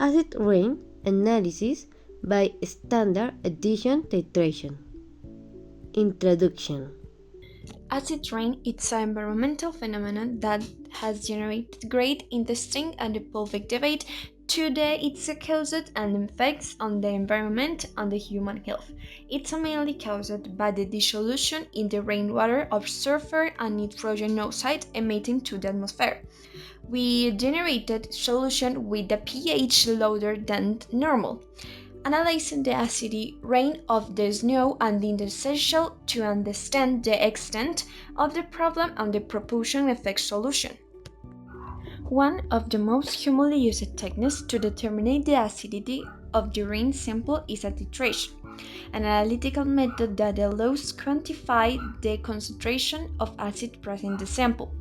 Acid rain analysis by standard addition titration. Introduction. Acid rain is an environmental phenomenon that has generated great interesting and public debate. Today, it's caused and effects on the environment and the human health. It's mainly caused by the dissolution in the rainwater of sulfur and nitrogen oxide emitting to the atmosphere. We generated solution with a pH lower than normal. Analyzing the acidity rain of the snow and the essential to understand the extent of the problem and the proportion effect solution. One of the most commonly used techniques to determine the acidity of the rain sample is a titration, an analytical method that allows quantify the concentration of acid present in the sample.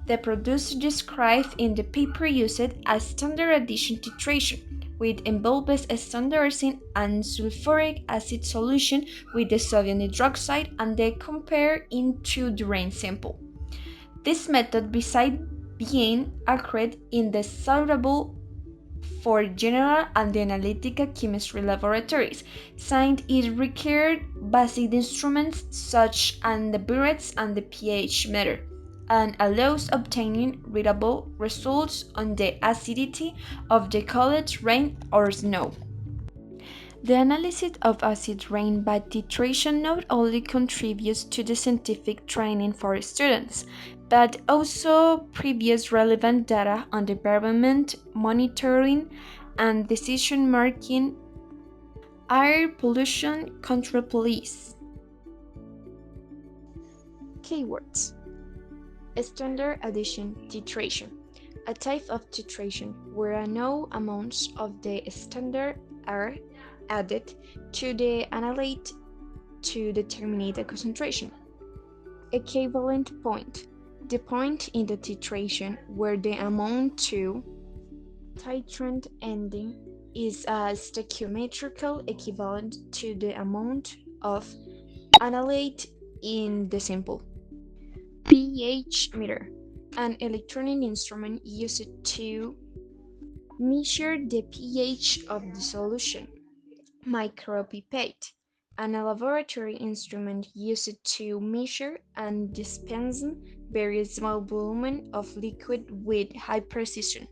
The procedure described in the paper used as standard addition titration, which involves standardizing an sulfuric acid solution with the sodium hydroxide and then compare into the rain sample. This method, besides being accurate in the suitable for general and analytical chemistry laboratories, since it required basic instruments such as the burettes and the pH meter, and allows obtaining readable results on the acidity of the college rain or snow. The analysis of acid rain by titration not only contributes to the scientific training for students, but also provides relevant data on the environment monitoring and decision making, air pollution control police. Keywords: standard addition titration, a type of titration where no amounts of the standard are added to the analyte to determine the concentration. Equivalent point, the point in the titration where the amount to titrant ending is a stoichiometrical equivalent to the amount of analyte in the sample. pH meter, an electronic instrument used to measure the pH of the solution. Micropipette, an laboratory instrument used to measure and dispense very small volume of liquid with high precision.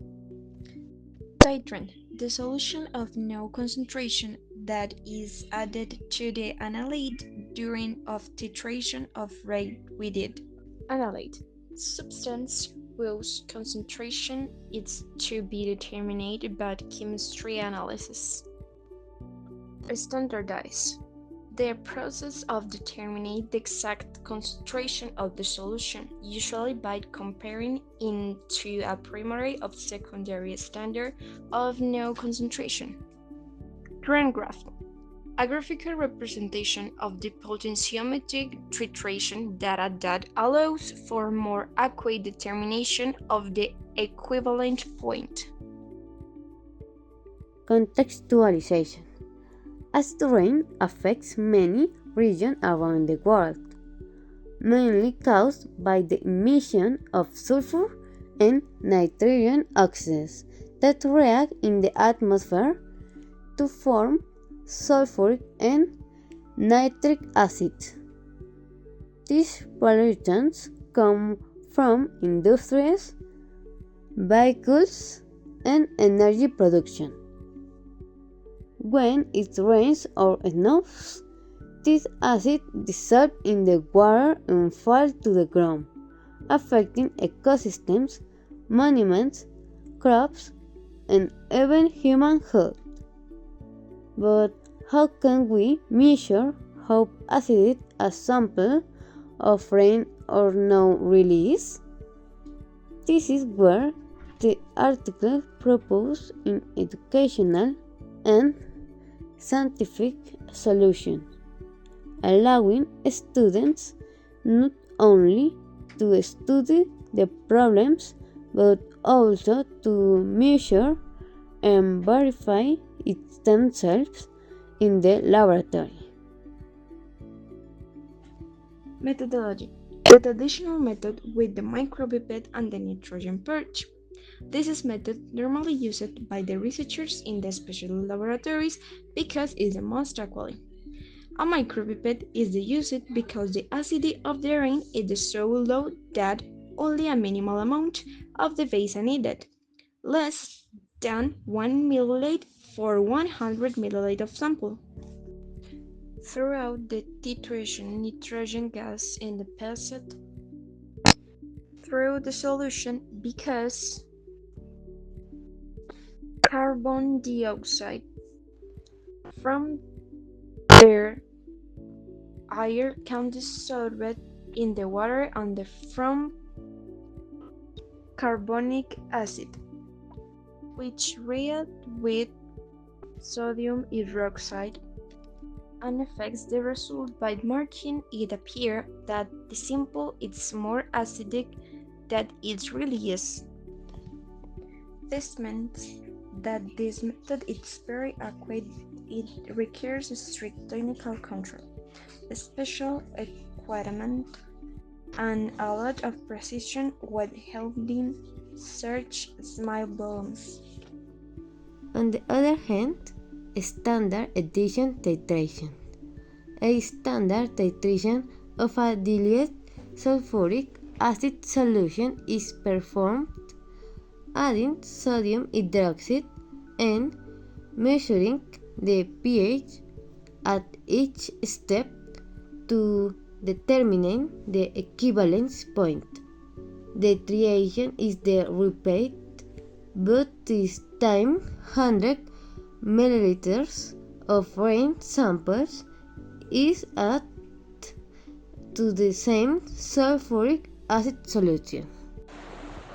Titrant, the solution of no concentration that is added to the analyte during of titration of rate with it. Analyte, substance whose concentration is to be determined by chemistry analysis. Standardize, the process of determining the exact concentration of the solution, usually by comparing it to a primary or secondary standard of no concentration. Trend graph, a graphical representation of the potentiometric titration data that allows for more accurate determination of the equivalent point. Contextualization. Acid rain affects many regions around the world, mainly caused by the emission of sulfur and nitrogen oxides that react in the atmosphere to form sulfuric and nitric acid. These pollutants come from industries, vehicles, and energy production. When it rains or snows, this acid dissolves in the water and falls to the ground, affecting ecosystems, monuments, crops, and even human health. But how can we measure how acidic a sample of rain or snow really is? This is where the article proposes an educational and scientific solution, allowing students not only to study the problems but also to measure and verify it themselves in the laboratory. Methodology: the traditional method with the micropipette and the nitrogen purge. This is method normally used by the researchers in the special laboratories because it's the most accurate. A micropipette is used because the acidity of the rain is so low that only a minimal amount of the base are needed, less than 1 milliliter for 100 milliliter of sample. Throughout the titration, nitrogen gas in the passed through the solution because carbon dioxide from their air can dissolve in the water and from carbonic acid, which react with sodium hydroxide and affects the result by making it appear that the sample is more acidic than it really is. This means that this method is very accurate. It requires strict technical control, special equipment, and a lot of precision when helping search small volumes. On the other hand, standard addition titration. A standard titration of a dilute sulfuric acid solution is performed adding sodium hydroxide and measuring the pH at each step to determine the equivalence point. The triation is the repeat, but this time 100 milliliters of rain samples is added to the same sulfuric acid solution.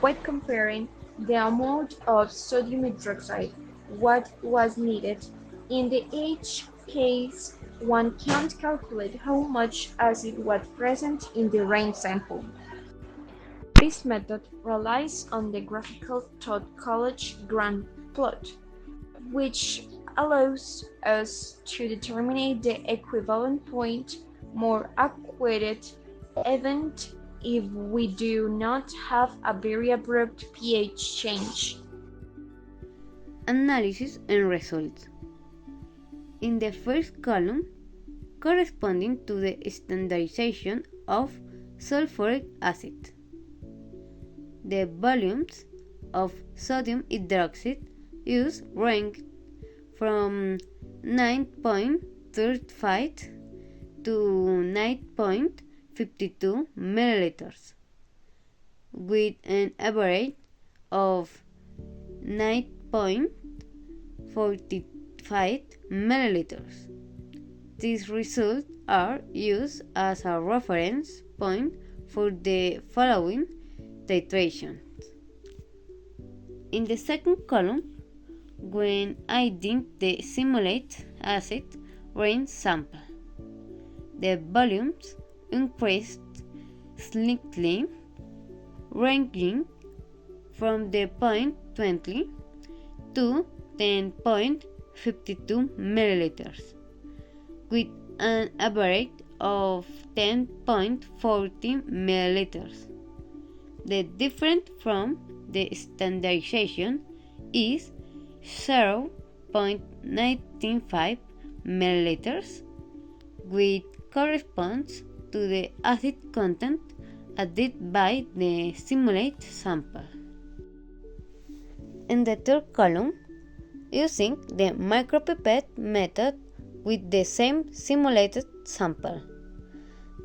When comparing the amount of sodium hydroxide, what was needed, in each case, one can calculate how much acid was present in the rain sample. This method relies on the graphical tautology grand plot, which allows us to determine the equivalent point more accurate even if we do not have a very abrupt pH change. Analysis and results. In the first column, corresponding to the standardization of sulfuric acid, the volumes of sodium hydroxide used range from 9.35 to 9.52 milliliters, with an average of 9.45 milliliters. These results are used as a reference point for the following titrations. In the second column, when adding the simulated acid rain sample, the volumes increased slightly, ranging from the 0.20 to 10.52 milliliters, with an average of 10.40 milliliters. The difference from the standardization is 0.95 milliliters, which corresponds to the acid content added by the simulated sample. In the third column, using the micropipette method with the same simulated sample,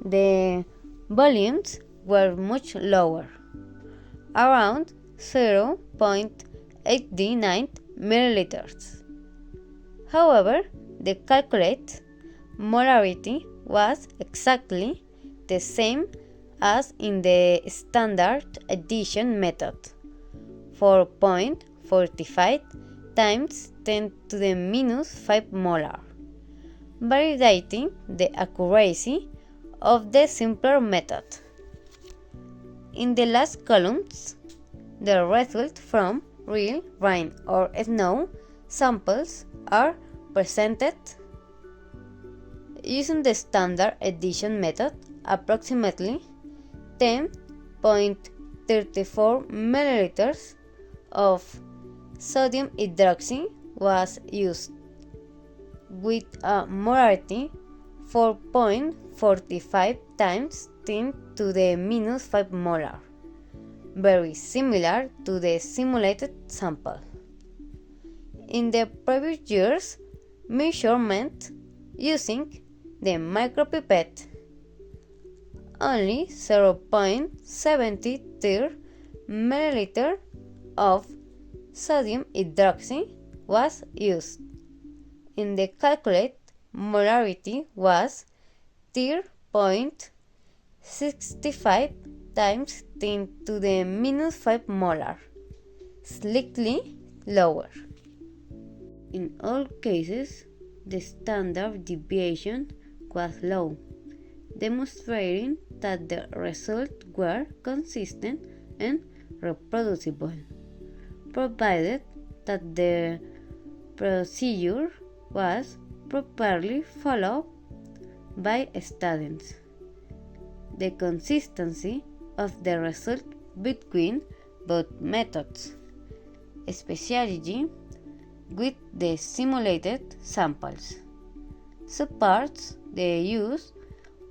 the volumes were much lower, around 0.89 milliliters. However, the calculated molarity was exactly the same as in the standard addition method, 4.45 times 10 to the minus 5 molar, validating the accuracy of the simpler method. In the last columns, the results from real rain or snow samples are presented. Using the standard addition method, approximately 10.34 milliliters of sodium hydroxide was used, with a molarity 4.45 times 10 to the minus 5 molar, very similar to the simulated sample. In the previous year's measurement using the micropipette, only 0.73 milliliter of sodium hydroxide was used. In the calculated molarity was 0.65 times 10 to the minus 5 molar, slightly lower. In all cases, the standard deviation was low, demonstrating that the results were consistent and reproducible, provided that the procedure was properly followed by students. The consistency of the result between both methods, especially with the simulated samples, supports the use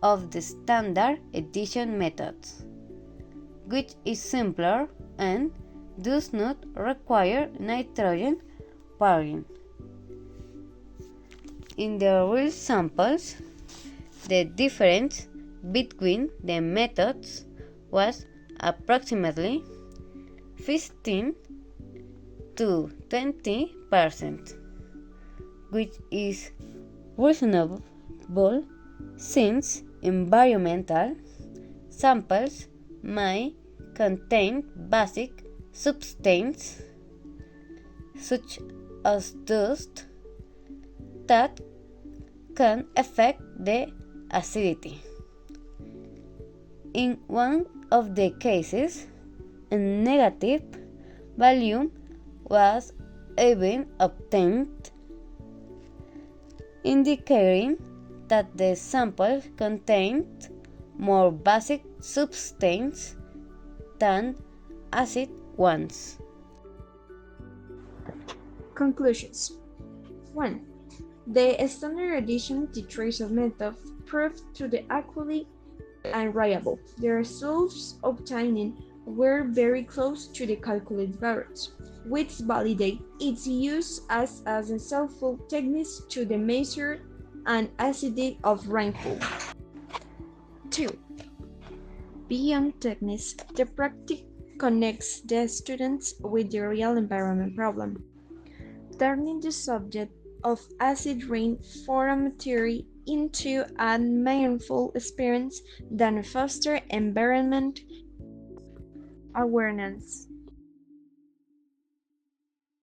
of the standard addition methods, which is simpler and does not require nitrogen pairing. In the real samples, the difference between the methods was approximately 15 to 20%, which is reasonable since environmental samples may contain basic substances such as dust that can affect the acidity. In one of the cases, a negative value was even obtained, indicating that the sample contained more basic substances than acid ones. Conclusions. 1. The standard addition titration method proved to be equally and reliable. The results obtained were very close to the calculated values, which validate its use as a helpful technique to the measure and acidity of rainfall. 2. Beyond techniques, the practice connects the students with the real environment problem, turning the subject of acid rain for a material into a meaningful experience that fosters environment awareness.